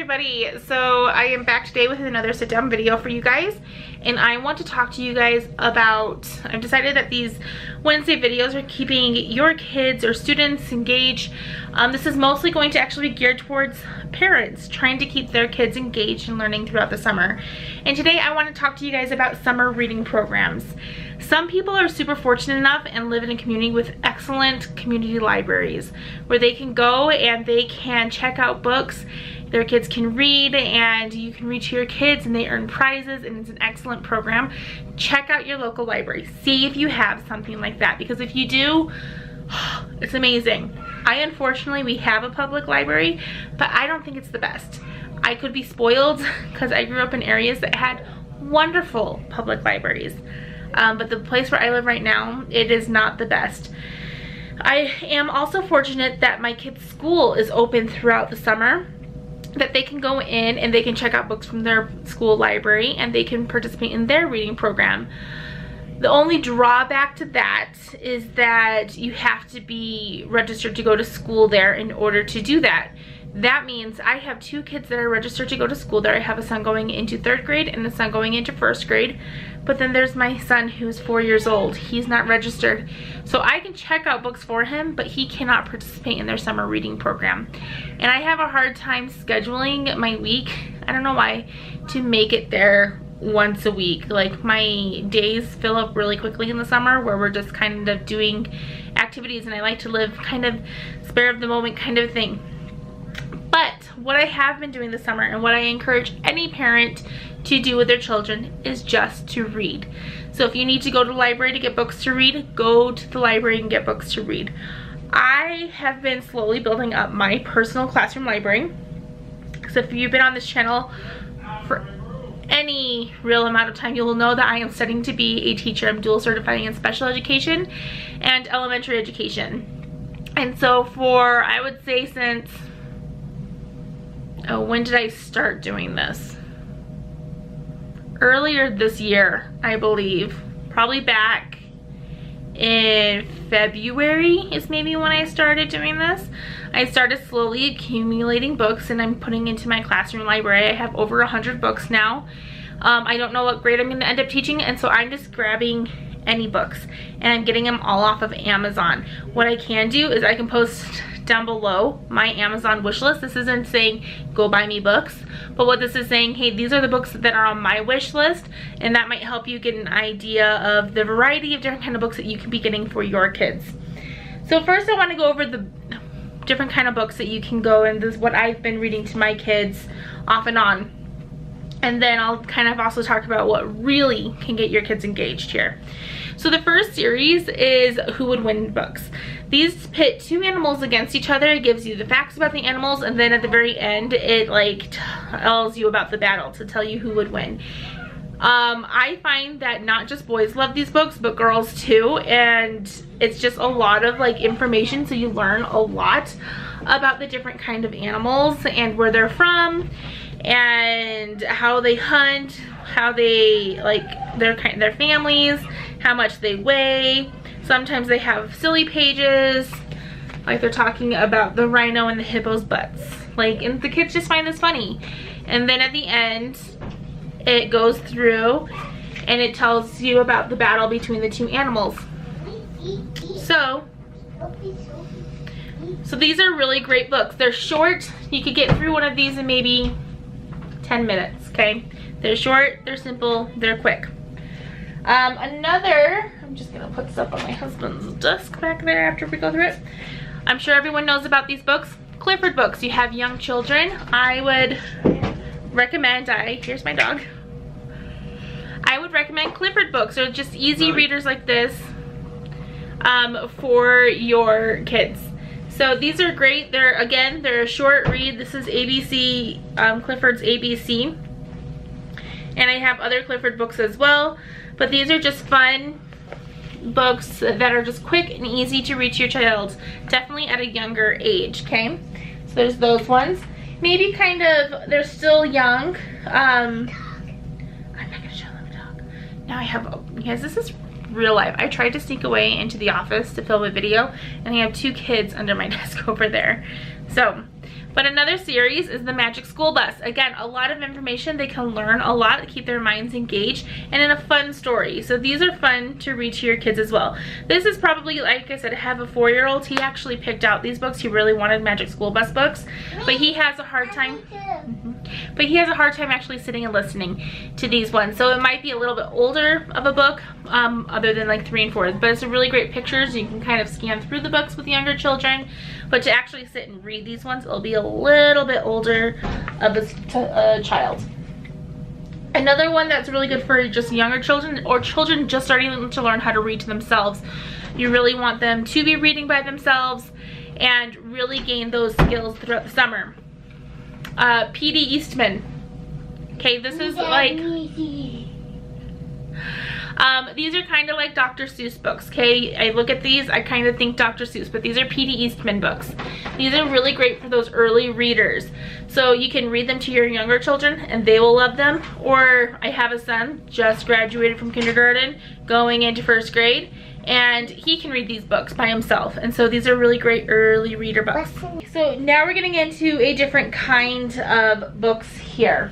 everybody. So I am back today with another sit down video for you guys, and I want to talk to you guys about, I've decided that these Wednesday videos are keeping your kids or students engaged. This is mostly going to actually be geared towards parents trying to keep their kids engaged and learning throughout the summer. And today I want to talk to you guys about summer reading programs. Some people are super fortunate enough and live in a community with excellent community libraries where they can go and they can check out books their kids can read, and you can read to your kids and they earn prizes, and it's an excellent program. Check out your local library. See if you have something like that, because if you do, it's amazing. Unfortunately, we have a public library, but I don't think it's the best. I could be spoiled because I grew up in areas that had wonderful public libraries. But the place where I live right now, it is not the best. I am also fortunate that my kids' school is open throughout the summer, that they can go in and they can check out books from their school library and they can participate in their reading program. The only drawback to that is that you have to be registered to go to school there in order to do that. That means I have two kids that are registered to go to school there. I have a son going into 3rd grade and a son going into 1st grade. But then there's my son who's 4 years old. He's not registered. So I can check out books for him, but he cannot participate in their summer reading program. And I have a hard time scheduling my week, I don't know why, to make it there once a week. Like, my days fill up really quickly in the summer where we're just kind of doing activities, and I like to live kind of spare of the moment kind of thing. But what I have been doing this summer, and what I encourage any parent to do with their children, is just to read. So if you need to go to the library to get books to read, go to the library and get books to read. I have been slowly building up my personal classroom library. So if you've been on this channel for any real amount of time, you will know that I am studying to be a teacher. I'm dual certifying in special education and elementary education. And so for, I would say, since, when did I start doing this? Earlier this year, I believe. Probably back in February is maybe when I started doing this. I started slowly accumulating books and I'm putting into my classroom library. I have over 100 books now. I don't know what grade I'm going to end up teaching, and so I'm just grabbing any books and I'm getting them all off of Amazon. What I can do is I can post down below my Amazon wish list. This isn't saying go buy me books, but what this is saying, hey, these are the books that are on my wish list, and that might help you get an idea of the variety of different kind of books that you can be getting for your kids. So first I want to go over the different kind of books that you can go, and this is what I've been reading to my kids off and on. And then I'll kind of also talk about what really can get your kids engaged here. So the first series is Who Would Win books. These pit two animals against each other. It gives you the facts about the animals, and then at the very end it like tells you about the battle to tell you who would win. I find that not just boys love these books, but girls too, and it's just a lot of like information, so you learn a lot about the different kind of animals and where they're from and how they hunt, how they like their families, how much they weigh. Sometimes they have silly pages, like they're talking about the rhino and the hippo's butts. Like, and the kids just find this funny. And then at the end, it goes through and it tells you about the battle between the two animals. So these are really great books. They're short. You could get through one of these in maybe 10 minutes, okay? They're short, they're simple, they're quick. I'm just gonna put stuff on my husband's desk back there after we go through it. I'm sure everyone knows about these books. Clifford books. You have young children, I would recommend, here's my dog. I would recommend Clifford books, or just easy readers like this for your kids. So these are great. They're a short read. This is ABC, Clifford's ABC. And I have other Clifford books as well. But these are just fun books that are just quick and easy to read to your child. Definitely at a younger age, okay? So there's those ones. Maybe kind of, they're still young. I'm not gonna show them a dog. Now I have, you guys, this is real life. I tried to sneak away into the office to film a video, and I have two kids under my desk over there. So But another series is the Magic School Bus. Again, a lot of information. They can learn a lot, keep their minds engaged, and in a fun story. So these are fun to read to your kids as well. This is probably, like I said, I have a 4-year-old. He actually picked out these books. He really wanted Magic School Bus books, but he has a hard time. But he has a hard time actually sitting and listening to these ones. So it might be a little bit older of a book, other than like 3 and 4. But it's a really great pictures. You can kind of scan through the books with younger children. But to actually sit and read these ones, it'll be a little bit older of a child. Another one that's really good for just younger children or children just starting to learn how to read to themselves. You really want them to be reading by themselves and really gain those skills throughout the summer. P.D. Eastman. Okay, this is like... these are kind of like Dr. Seuss books, okay? I look at these, I kind of think Dr. Seuss, but these are P.D. Eastman books. These are really great for those early readers. So you can read them to your younger children and they will love them. Or I have a son, just graduated from kindergarten, going into 1st grade, and he can read these books by himself. And so these are really great early reader books. So now we're getting into a different kind of books here.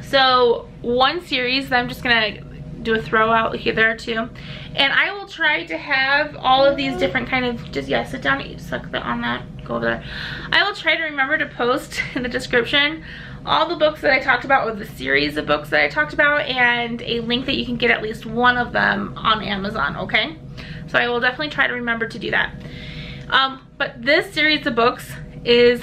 So one series that I'm just gonna do a throw out here there too, and I will try to have all of these different kind of, just sit down, you suck that on that, go over there. I will try to remember to post in the description all the books that I talked about, or the series of books that I talked about, and a link that you can get at least one of them on Amazon, okay? So I will definitely try to remember to do that. But this series of books is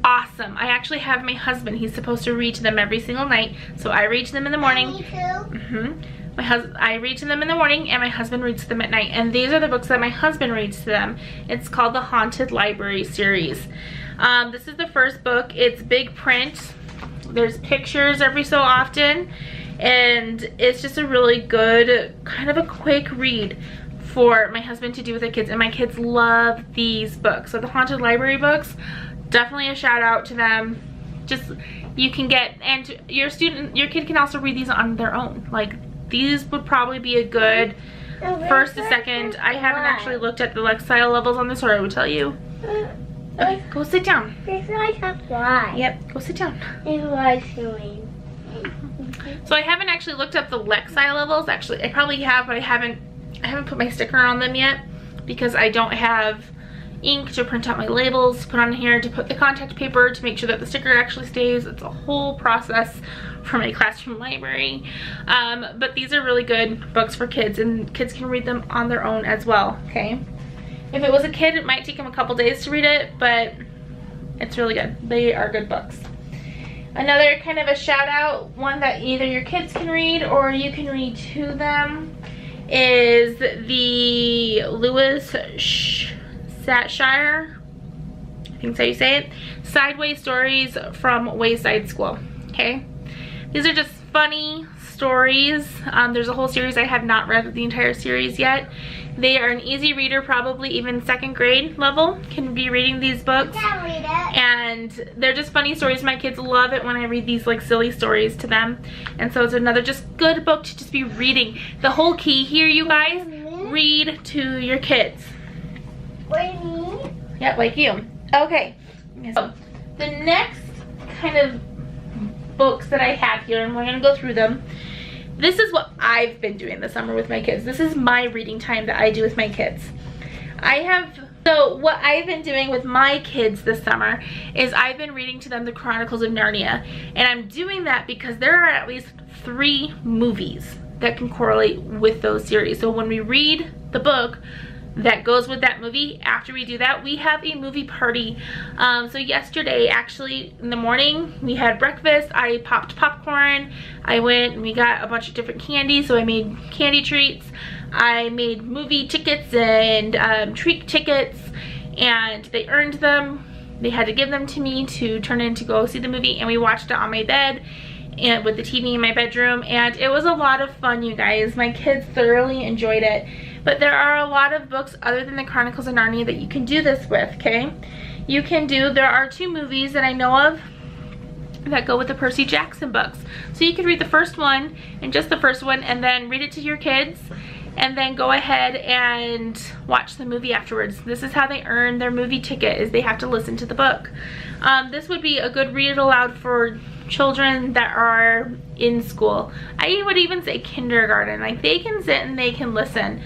awesome. I actually have my husband, he's supposed to read to them every single night, so I read to them in the morning. Me too. I read to them in the morning and my husband reads to them at night, and these are the books that my husband reads to them. It's called the Haunted Library series. This is the first book. It's big print. There's pictures every so often, and it's just a really good, kind of a quick read for my husband to do with the kids, and my kids love these books. So the Haunted Library books, definitely a shout out to them. Just, you can get, and your kid can also read these on their own. Like, these would probably be a good first to second. I haven't actually looked at the Lexile levels on this, or I would tell you. Okay, go sit down. Yep, go sit down. So I haven't actually looked up the Lexile levels. Actually, I probably have, but I haven't put my sticker on them yet because I don't have ink to print out my labels, put on here, to put the contact paper, to make sure that the sticker actually stays. It's a whole process for my classroom library. But these are really good books for kids, and kids can read them on their own as well, okay? If it was a kid, it might take them a couple days to read it, but it's really good. They are good books. Another kind of a shout out, one that either your kids can read or you can read to them, is the Lewis Shire, I think that's how you say it, Sideways Stories from Wayside School, okay? These are just funny stories. There's a whole series. I have not read the entire series yet. They are an easy reader, probably even 2nd grade level can be reading these books. I can read it. And they're just funny stories. My kids love it when I read these like silly stories to them. And so it's another just good book to just be reading. The whole key here, you guys, read to your kids. Like me? Yep, like you. Okay. So the next kind of books that I have here, and we're gonna go through them. This is what I've been doing this summer with my kids. This is my reading time that I do with my kids. So what I've been doing with my kids this summer is I've been reading to them the Chronicles of Narnia. And I'm doing that because there are at least 3 movies that can correlate with those series. So when we read the book that goes with that movie, after we do that, we have a movie party. So yesterday, actually, in the morning, we had breakfast. I popped popcorn. I went and we got a bunch of different candy, so I made candy treats. I made movie tickets and treat tickets, and they earned them. They had to give them to me to turn in to go see the movie, and we watched it on my bed and with the TV in my bedroom, and it was a lot of fun, you guys. My kids thoroughly enjoyed it. But there are a lot of books other than the Chronicles of Narnia that you can do this with, okay? There are 2 movies that I know of that go with the Percy Jackson books. So you could read the first one, and just the first one, and then read it to your kids. and then go ahead and watch the movie afterwards. This is how they earn their movie ticket, is they have to listen to the book. This would be a good read aloud for children that are in school. I would even say kindergarten. Like, they can sit and they can listen.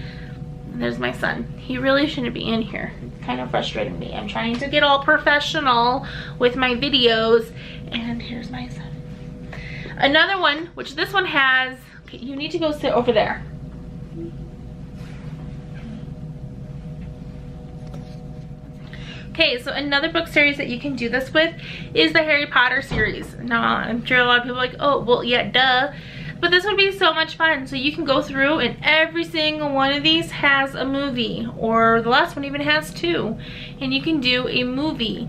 And there's my son. He really shouldn't be in here. It's kind of frustrating me. I'm trying to get all professional with my videos, and here's my son. Another one, which this one has, okay, you need to go sit over there. Okay, so another book series that you can do this with is the Harry Potter series. Now, I'm sure a lot of people are like, oh, well, yeah, duh. But this would be so much fun. So you can go through, and every single one of these has a movie, or the last one even has 2. And you can do a movie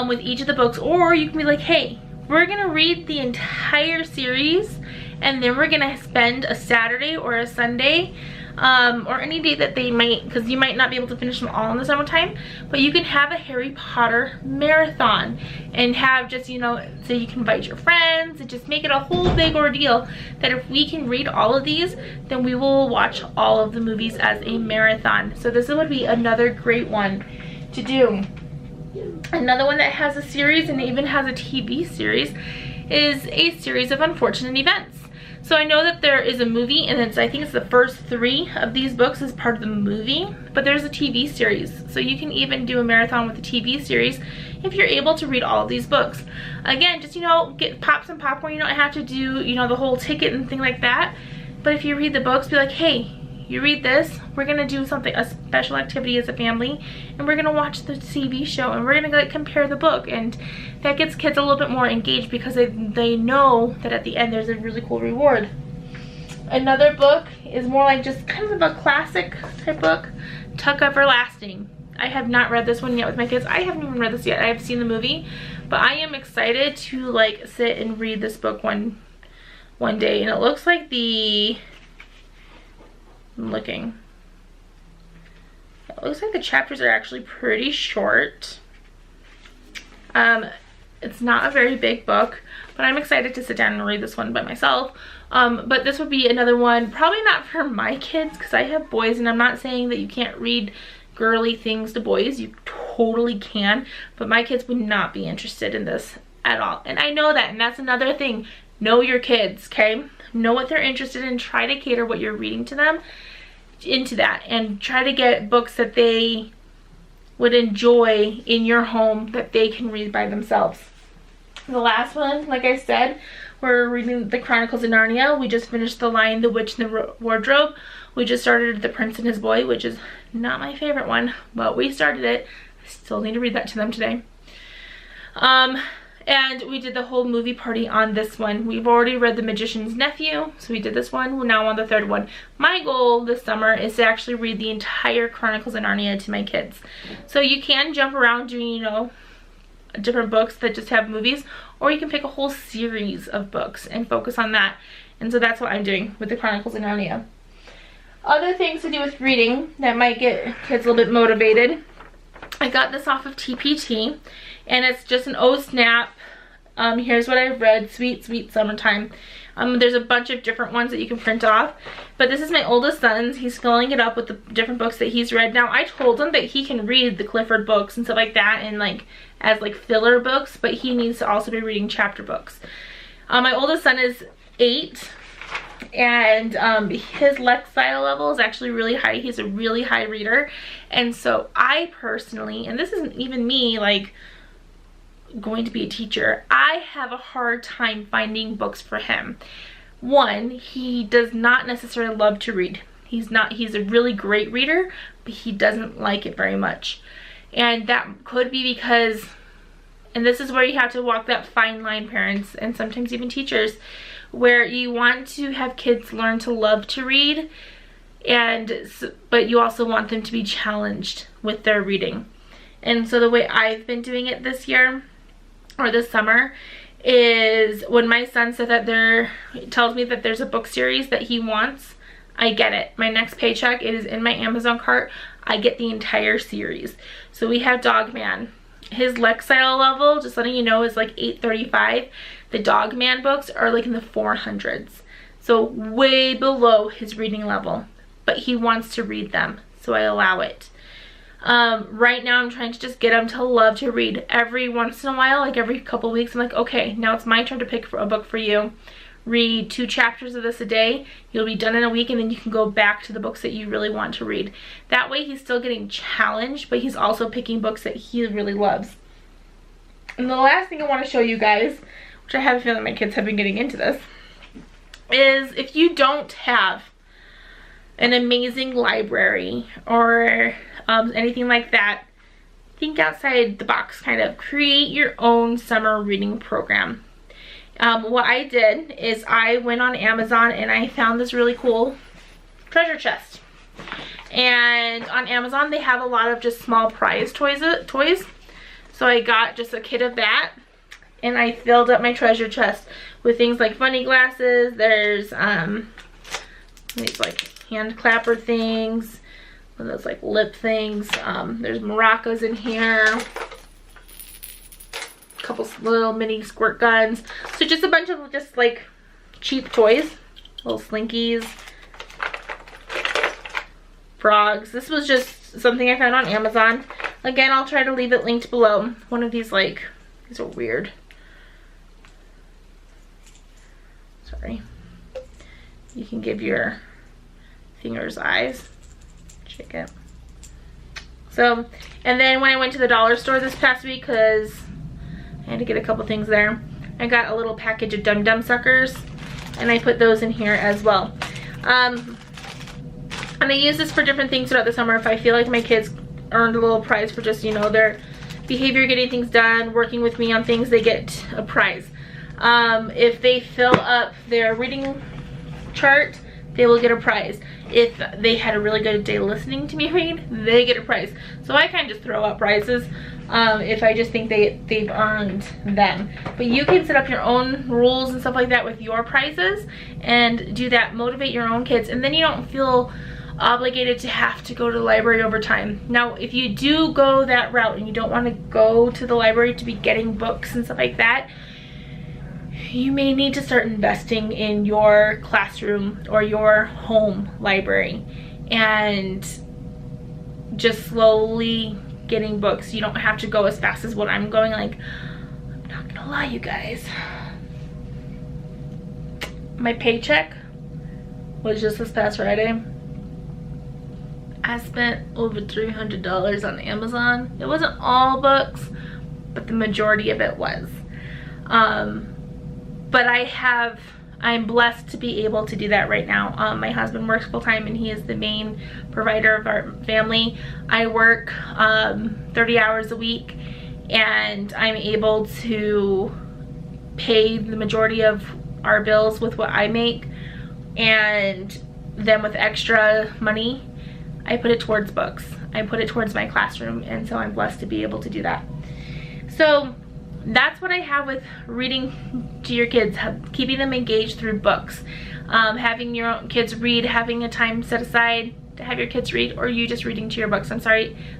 with each of the books, or you can be like, hey, we're gonna read the entire series, and then we're gonna spend a Saturday or a Sunday or any day that they might, because you might not be able to finish them all in the summertime, but you can have a Harry Potter marathon and have just, you know, so you can invite your friends and just make it a whole big ordeal that if we can read all of these, then we will watch all of the movies as a marathon. So this would be another great one to do. Another one that has a series and even has a TV series is a series of unfortunate events. So I know that there is a movie, and I think it's the first 3 of these books is part of the movie, but there's a TV series. So you can even do a marathon with the TV series if you're able to read all of these books. Again, just, you know, pop some popcorn. You don't have to do, you know, the whole ticket and thing like that. But if you read the books, be like, hey, you read this, we're gonna do something, a special activity as a family, and we're gonna watch the TV show, and we're gonna like compare the book, and that gets kids a little bit more engaged because they know that at the end there's a really cool reward. Another book is more like just kind of a classic type book, Tuck Everlasting. I have not read this one yet with my kids. I haven't even read this yet. I have seen the movie, but I am excited to like sit and read this book one day. And it looks like I'm looking. It looks like the chapters are actually pretty short. It's not a very big book, but I'm excited to sit down and read this one by myself. But this would be another one, probably not for my kids because I have boys, and I'm not saying that you can't read girly things to boys. You totally can, but my kids would not be interested in this at all. And I know that, and that's another thing. Know your kids, okay? Know what they're interested in. Try to cater what you're reading to them into that, and try to get books that they would enjoy in your home that they can read by themselves. The last one, like I said, we're reading the Chronicles of Narnia. We just finished The Lion, the Witch, and the Wardrobe. We just started The Prince and His Boy, which is not my favorite one, but we started it. I still need to read that to them today. And we did the whole movie party on this one. We've already read The Magician's Nephew, so we did this one. We're now on the 3rd one. My goal this summer is to actually read the entire Chronicles of Narnia to my kids. So you can jump around doing, you know, different books that just have movies, or you can pick a whole series of books and focus on that. And so that's what I'm doing with the Chronicles of Narnia. Other things to do with reading that might get kids a little bit motivated. I got this off of TPT, and it's just an Oh Snap. Here's what I've read, Sweet Sweet Summertime. There's a bunch of different ones that you can print off, but this is my oldest son's. He's filling it up with the different books that he's read. Now, I told him that he can read the Clifford books and stuff like that, and like as like filler books, but he needs to also be reading chapter books. My oldest son is 8, and his Lexile level is actually really high. He's a really high reader, and so I personally, and this isn't even me like going to be a teacher, I have a hard time finding books for him. One, he does not necessarily love to read. He's a really great reader, but he doesn't like it very much. And that could be because, and this is where you have to walk that fine line, parents, and sometimes even teachers, where you want to have kids learn to love to read, but you also want them to be challenged with their reading. And so the way I've been doing it this year, or this summer, is when my son said that tells me that there's a book series that he wants, I get it. My next paycheck, it is in my Amazon cart. I get the entire series. So we have Dog Man. His Lexile level, just letting you know, is like 835. The Dog Man books are like in the 400s. So way below his reading level. but he wants to read them, so I allow it. Right now I'm trying to just get him to love to read. Every once in a while, like every couple weeks, I'm like, okay, now it's my turn to pick a book for you. Read 2 chapters of this a day. You'll be done in a week, and then you can go back to the books that you really want to read. That way he's still getting challenged, but he's also picking books that he really loves. And the last thing I want to show you guys, which I have a feeling my kids have been getting into this, is if you don't have an amazing library or anything like that, think outside the box, kind of create your own summer reading program. What I did is I went on Amazon and I found this really cool treasure chest. And on Amazon they have a lot of just small prize toys. So I got just a kit of that, and I filled up my treasure chest with things like funny glasses. There's these like hand clapper things, and those like lip things. There's maracas in here, a couple little mini squirt guns. So just a bunch of just like cheap toys, little slinkies, frogs. This was just something I found on Amazon. Again, I'll try to leave it linked below. One of these, like, these are weird. Sorry. You can give your fingers eyes. Check it. So, and then when I went to the dollar store this past week, because I had to get a couple things there, I got a little package of Dum Dum suckers, and I put those in here as well. And I use this for different things throughout the summer. If I feel like my kids earned a little prize for just, you know, their behavior, getting things done, working with me on things, they get a prize. If they fill up their reading chart, they will get a prize. If they had a really good day listening to me read, they get a prize. So I kind of just throw out prizes if I just think they've earned them. But you can set up your own rules and stuff like that with your prizes and do that. Motivate your own kids, and then you don't feel obligated to have to go to the library over time. Now, if you do go that route and you don't want to go to the library to be getting books and stuff like that, you may need to start investing in your classroom or your home library and just slowly getting books. You don't have to go as fast as what I'm going. Like, I'm not gonna lie, you guys, my paycheck was just this past Friday. I spent over $300 on Amazon. It wasn't all books, but the majority of it was. But I'm blessed to be able to do that right now. My husband works full-time and he is the main provider of our family. I work 30 hours a week, and I'm able to pay the majority of our bills with what I make, and then with extra money I put it towards books. I put it towards my classroom, and so I'm blessed to be able to do that. So that's what I have with reading to your kids, keeping them engaged through books. Having your own kids read, having a time set aside to have your kids read, or you just reading to your books.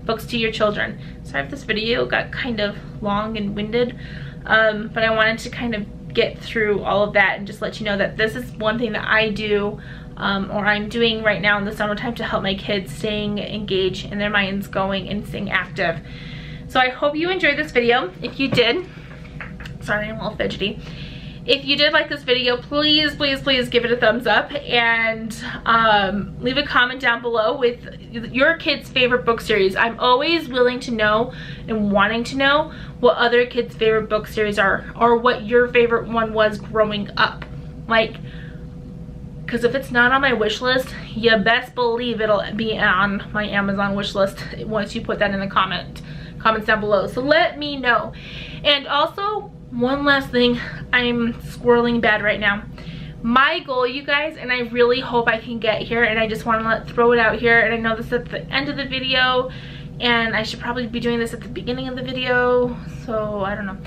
Books to your children. Sorry if this video got kind of long and winded, but I wanted to kind of get through all of that and just let you know that this is one thing that I do, or I'm doing right now in the summertime to help my kids staying engaged and their minds going and staying active. So I hope you enjoyed this video. If you did, sorry, I'm a little fidgety. If you did like this video, please, please, please give it a thumbs up, and leave a comment down below with your kids' favorite book series. I'm always willing to know and wanting to know what other kids' favorite book series are, or what your favorite one was growing up. Like, because if it's not on my wish list, you best believe it'll be on my Amazon wish list once you put that in the comments down below. So let me know. And also, one last thing, I'm squirreling bad right now. My goal, you guys, and I really hope I can get here, and I just want to throw it out here, and I know this is at the end of the video, and I should probably be doing this at the beginning of the video, so I don't know.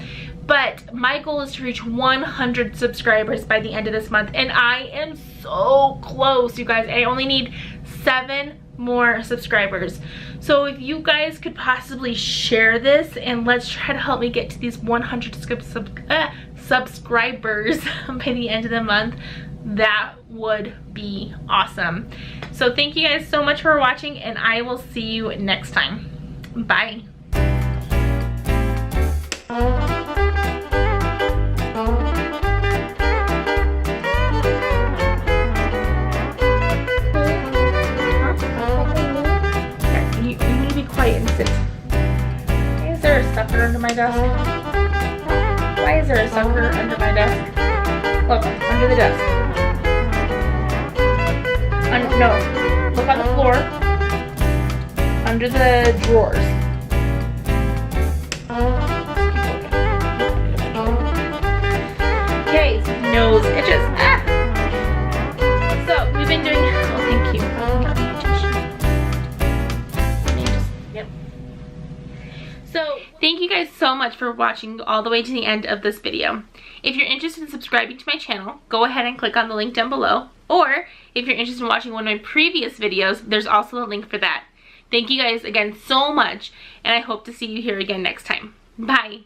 But my goal is to reach 100 subscribers by the end of this month, and I am so close, you guys. I only need 7 more subscribers. So if you guys could possibly share this, and let's try to help me get to these 100 subscribers by the end of the month, That would be awesome. So thank you guys so much for watching, and I will see you next time. Bye. You need to be quiet and sit. Why is there a sucker under my desk? Why is there a sucker under my desk? Look, under the desk. No, look on the floor. Under the drawers. Okay, his nose itches. Ah! So, we've been doing, oh, thank you. Yep. So, thank you guys so much for watching all the way to the end of this video. If you're interested in subscribing to my channel, go ahead and click on the link down below. Or, if you're interested in watching one of my previous videos, there's also a link for that. Thank you guys again so much, and I hope to see you here again next time. Bye!